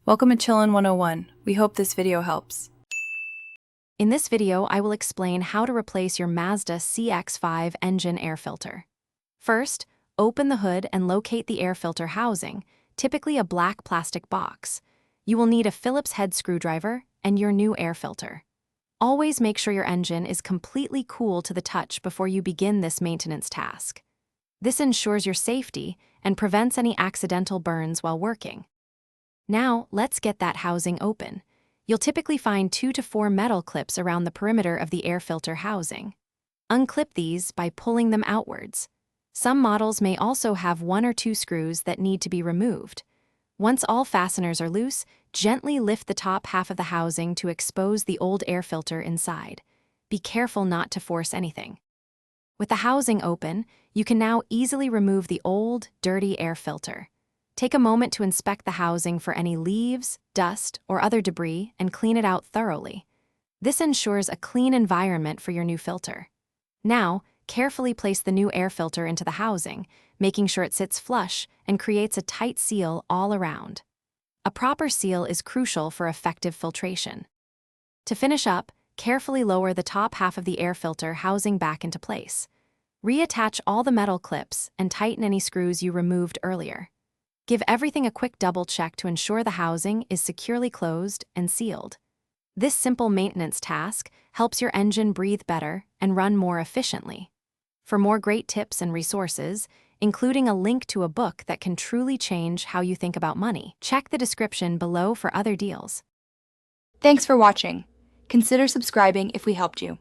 Welcome to Chillin' 101. We hope this video helps. In this video, I will explain how to replace your Mazda CX-5 engine air filter. First, open the hood and locate the air filter housing, typically a black plastic box. You will need a Phillips head screwdriver and your new air filter. Always make sure your engine is completely cool to the touch before you begin this maintenance task. This ensures your safety and prevents any accidental burns while working. Now, let's get that housing open. You'll typically find 2 to 4 metal clips around the perimeter of the air filter housing. Unclip these by pulling them outwards. Some models may also have 1 or 2 screws that need to be removed. Once all fasteners are loose, gently lift the top half of the housing to expose the old air filter inside. Be careful not to force anything. With the housing open, you can now easily remove the old, dirty air filter. Take a moment to inspect the housing for any leaves, dust, or other debris and clean it out thoroughly. This ensures a clean environment for your new filter. Now, carefully place the new air filter into the housing, making sure it sits flush and creates a tight seal all around. A proper seal is crucial for effective filtration. To finish up, carefully lower the top half of the air filter housing back into place. Reattach all the metal clips and tighten any screws you removed earlier. Give everything a quick double check to ensure the housing is securely closed and sealed. This simple maintenance task helps your engine breathe better and run more efficiently. For more great tips and resources, including a link to a book that can truly change how you think about money, check the description below for other deals. Thanks for watching. Consider subscribing if we helped you.